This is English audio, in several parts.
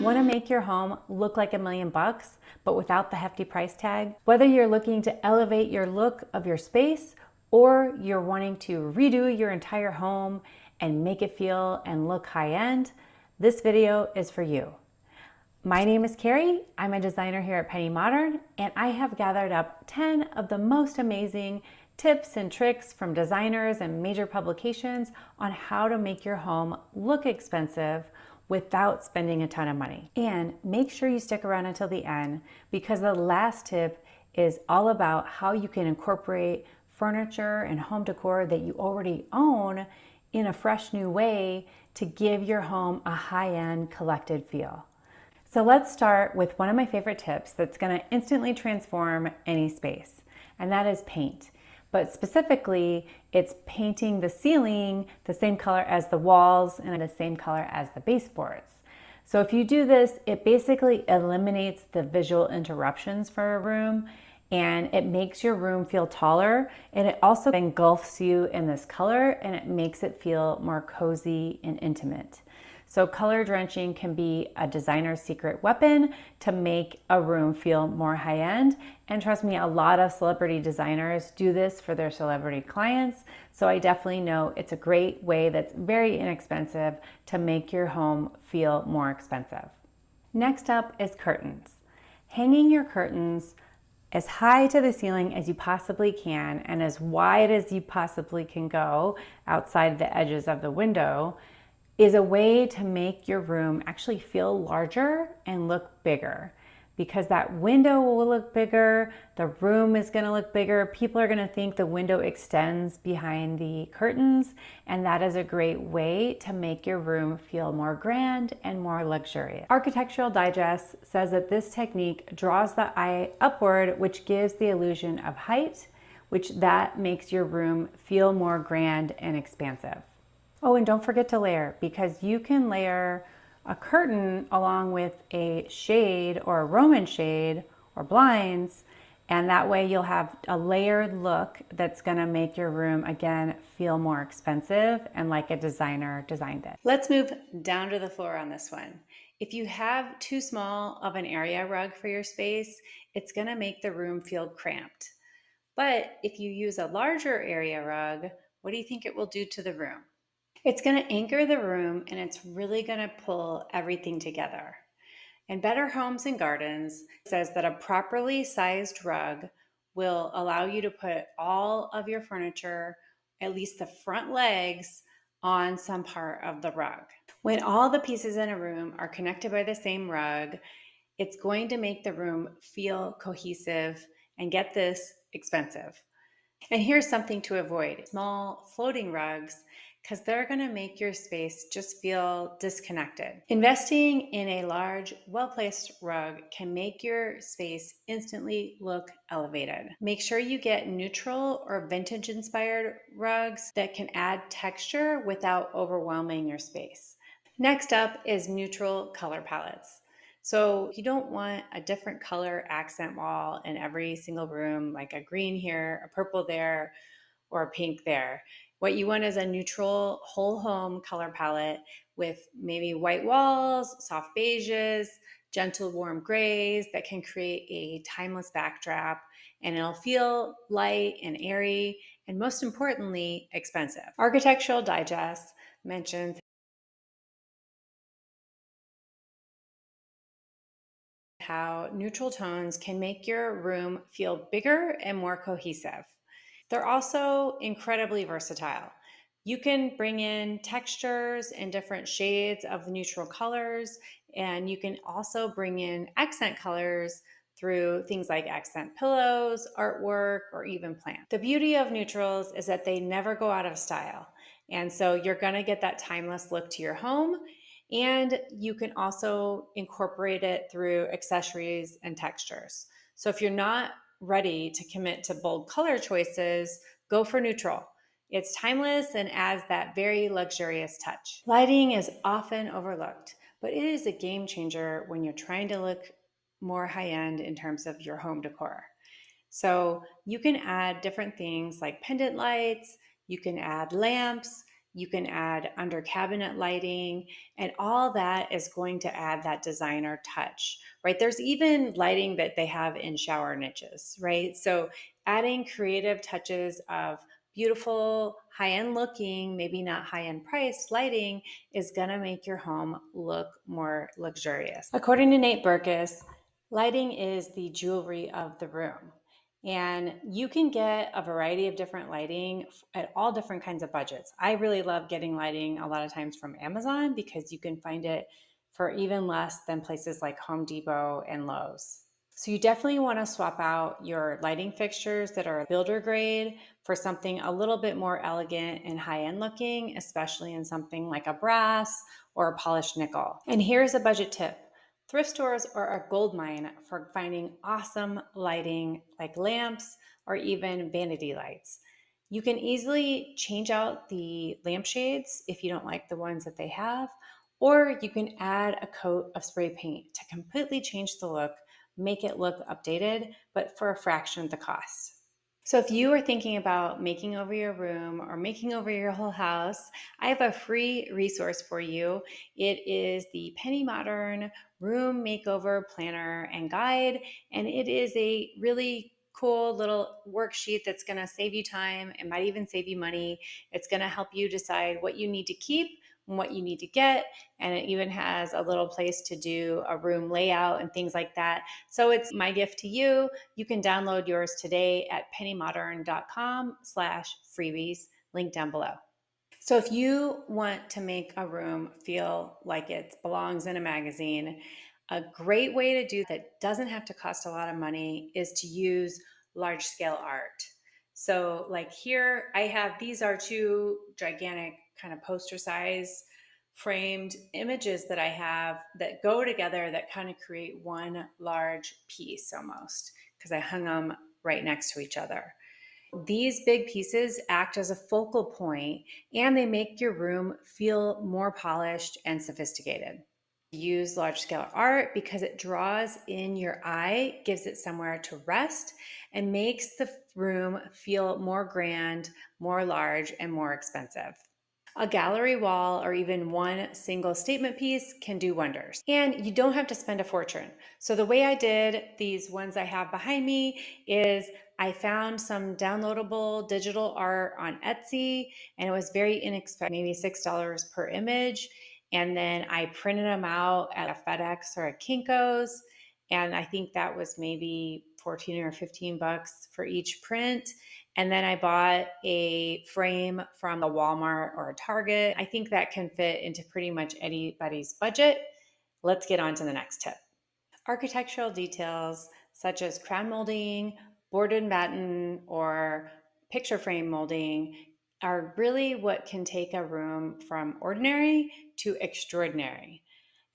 Want to make your home look like $1,000,000, but without the hefty price tag? Whether you're looking to elevate your look of your space or you're wanting to redo your entire home and make it feel and look high-end, this video is for you. My name is Carrie. I'm a designer here at Penny Modern, and I have gathered up 10 of the most amazing tips and tricks from designers and major publications on how to make your home look expensive without spending a ton of money. And make sure you stick around until the end, because the last tip is all about how you can incorporate furniture and home decor that you already own in a fresh new way to give your home a high-end collected feel. So let's start with one of my favorite tips that's going to instantly transform any space, and that is paint. But specifically, it's painting the ceiling the same color as the walls and the same color as the baseboards. So if you do this, it basically eliminates the visual interruptions for a room, and it makes your room feel taller, and it also engulfs you in this color, and it makes it feel more cozy and intimate. So color drenching can be a designer's secret weapon to make a room feel more high-end. And trust me, a lot of celebrity designers do this for their celebrity clients. So I definitely know it's a great way that's very inexpensive to make your home feel more expensive. Next up is curtains. Hanging your curtains as high to the ceiling as you possibly can and as wide as you possibly can go outside the edges of the window is a way to make your room actually feel larger and look bigger, because that window will look bigger, the room is going to look bigger, people are going to think the window extends behind the curtains, and that is a great way to make your room feel more grand and more luxurious. Architectural Digest says that this technique draws the eye upward, which gives the illusion of height, which that makes your room feel more grand and expansive. Oh, and don't forget to layer, because you can layer a curtain along with a shade or a Roman shade or blinds, and that way you'll have a layered look that's gonna make your room, again, feel more expensive and like a designer designed it. Let's move down to the floor on this one. If you have too small of an area rug for your space, it's gonna make the room feel cramped. But if you use a larger area rug, what do you think it will do to the room? It's going to anchor the room, and it's really going to pull everything together. And Better Homes and Gardens says that a properly sized rug will allow you to put all of your furniture, at least the front legs, on some part of the rug. When all the pieces in a room are connected by the same rug, it's going to make the room feel cohesive and, get this, expensive. And here's something to avoid: small floating rugs, because they're going to make your space just feel disconnected. Investing in a large, well-placed rug can make your space instantly look elevated. Make sure you get neutral or vintage-inspired rugs that can add texture without overwhelming your space. Next up is neutral color palettes. So you don't want a different color accent wall in every single room, like a green here, a purple there, or a pink there. What you want is a neutral whole home color palette with maybe white walls, soft beiges, gentle warm grays that can create a timeless backdrop, and it'll feel light and airy, and most importantly, expensive. Architectural Digest mentions how neutral tones can make your room feel bigger and more cohesive. They're also incredibly versatile. You can bring in textures and different shades of neutral colors, and you can also bring in accent colors through things like accent pillows, artwork, or even plants. The beauty of neutrals is that they never go out of style. And so you're going to get that timeless look to your home, and you can also incorporate it through accessories and textures. So if you're not ready to commit to bold color choices, go for neutral. It's timeless and adds that very luxurious touch. Lighting is often overlooked, but it is a game changer when you're trying to look more high-end in terms of your home decor. So you can add different things like pendant lights, you can add lamps, You can add under cabinet lighting, and all that is going to add that designer touch, right? There's even lighting that they have in shower niches, right? So adding creative touches of beautiful, high-end looking, maybe not high-end priced lighting is gonna make your home look more luxurious. According to Nate Berkus, lighting is the jewelry of the room. And you can get a variety of different lighting at all different kinds of budgets. I really love getting lighting a lot of times from Amazon because you can find it for even less than places like Home Depot and Lowe's. So you definitely want to swap out your lighting fixtures that are builder grade for something a little bit more elegant and high-end looking, especially in something like a brass or a polished nickel. And here's a budget tip. Thrift stores are a goldmine for finding awesome lighting like lamps or even vanity lights. You can easily change out the lampshades if you don't like the ones that they have, or you can add a coat of spray paint to completely change the look, make it look updated, but for a fraction of the cost. So if you are thinking about making over your room or making over your whole house, I have a free resource for you. It is the Penny Modern Room Makeover Planner and Guide, and it is a really cool little worksheet that's going to save you time. It might even save you money. It's going to help you decide what you need to keep and what you need to get, and it even has a little place to do a room layout and things like that. So it's my gift to you. You can download yours today at pennymodern.com/freebies, link down below. So if you want to make a room feel like it belongs in a magazine, a great way to do that doesn't have to cost a lot of money is to use large scale art. So like here I have, these are two gigantic kind of poster size framed images that I have that go together that kind of create one large piece almost, because I hung them right next to each other. These big pieces act as a focal point and they make your room feel more polished and sophisticated. Use large scale art because it draws in your eye, gives it somewhere to rest, and makes the room feel more grand, more large, and more expensive. A gallery wall or even one single statement piece can do wonders. And you don't have to spend a fortune. So the way I did these ones I have behind me is I found some downloadable digital art on Etsy, and it was very inexpensive, maybe $6 per image. And then I printed them out at a FedEx or a Kinko's. And I think that was maybe 14 or 15 bucks for each print. And then I bought a frame from a Walmart or a Target. I think that can fit into pretty much anybody's budget. Let's get on to the next tip. Architectural details such as crown molding, board and batten, or picture frame molding are really what can take a room from ordinary to extraordinary.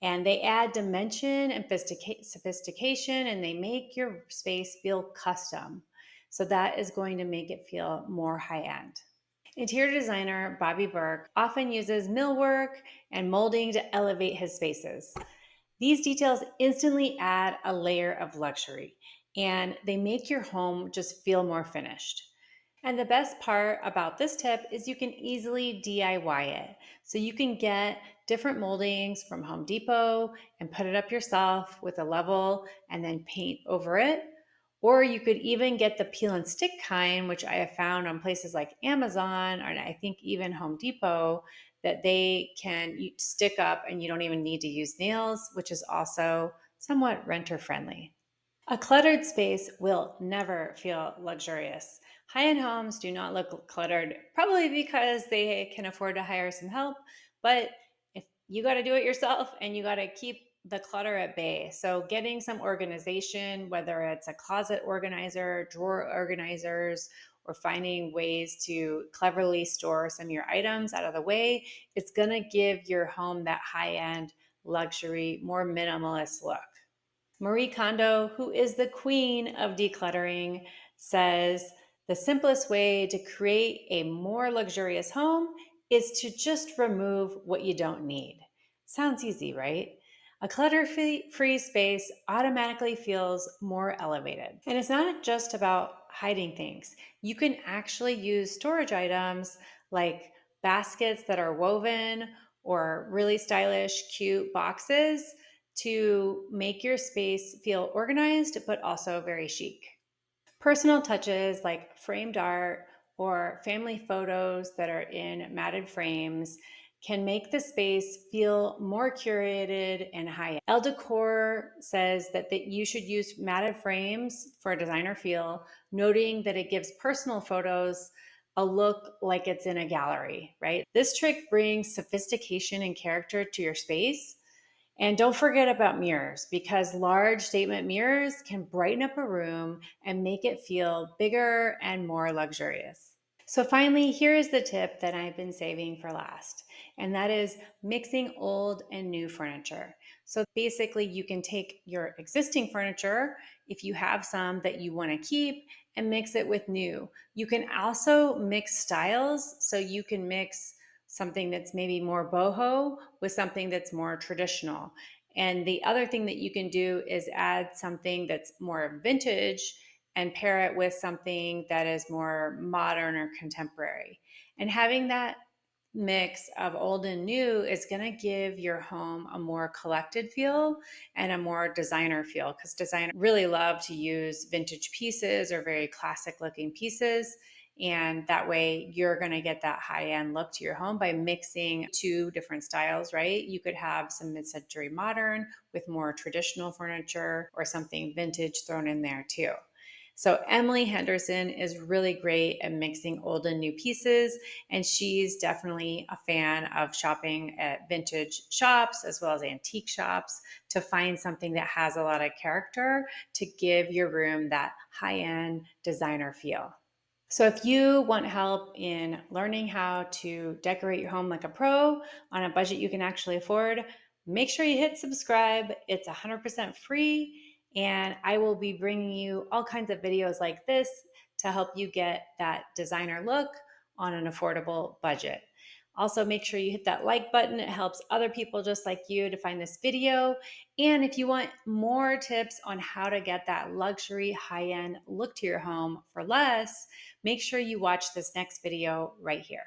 And they add dimension and sophistication, and they make your space feel custom. So that is going to make it feel more high end. Interior designer Bobby Burke often uses millwork and molding to elevate his spaces. These details instantly add a layer of luxury, and they make your home just feel more finished. And the best part about this tip is you can easily DIY it. So you can get different moldings from Home Depot and put it up yourself with a level and then paint over it. Or you could even get the peel and stick kind, which I have found on places like Amazon, or I think even Home Depot, that they can stick up and you don't even need to use nails, which is also somewhat renter friendly. A cluttered space will never feel luxurious. High-end homes do not look cluttered, probably because they can afford to hire some help, but if you got to do it yourself and you got to keep the clutter at bay. So getting some organization, whether it's a closet organizer, drawer organizers, or finding ways to cleverly store some of your items out of the way, it's going to give your home that high-end luxury, more minimalist look. Marie Kondo, who is the queen of decluttering, says the simplest way to create a more luxurious home is to just remove what you don't need. Sounds easy, right? A clutter-free space automatically feels more elevated. And it's not just about hiding things. You can actually use storage items like baskets that are woven, or really stylish, cute boxes to make your space feel organized, but also very chic. Personal touches like framed art or family photos that are in matted frames can make the space feel more curated and high end. Decor says that you should use matted frames for a designer feel, noting that it gives personal photos a look like it's in a gallery, right? This trick brings sophistication and character to your space. And don't forget about mirrors, because large statement mirrors can brighten up a room and make it feel bigger and more luxurious. So finally, here is the tip that I've been saving for last, and that is mixing old and new furniture. So basically, you can take your existing furniture, if you have some that you want to keep, and mix it with new. You can also mix styles, so you can mix something that's maybe more boho with something that's more traditional. And the other thing that you can do is add something that's more vintage and pair it with something that is more modern or contemporary. And having that mix of old and new is going to give your home a more collected feel and a more designer feel, because designers really love to use vintage pieces or very classic looking pieces. And that way you're going to get that high end look to your home by mixing two different styles, right? You could have some mid century modern with more traditional furniture, or something vintage thrown in there too. So Emily Henderson is really great at mixing old and new pieces, and she's definitely a fan of shopping at vintage shops as well as antique shops to find something that has a lot of character to give your room that high-end designer feel. So if you want help in learning how to decorate your home like a pro on a budget you can actually afford, make sure you hit subscribe. It's 100% free, and I will be bringing you all kinds of videos like this to help you get that designer look on an affordable budget. Also, make sure you hit that like button. It helps other people just like you to find this video. And if you want more tips on how to get that luxury high-end look to your home for less, make sure you watch this next video right here.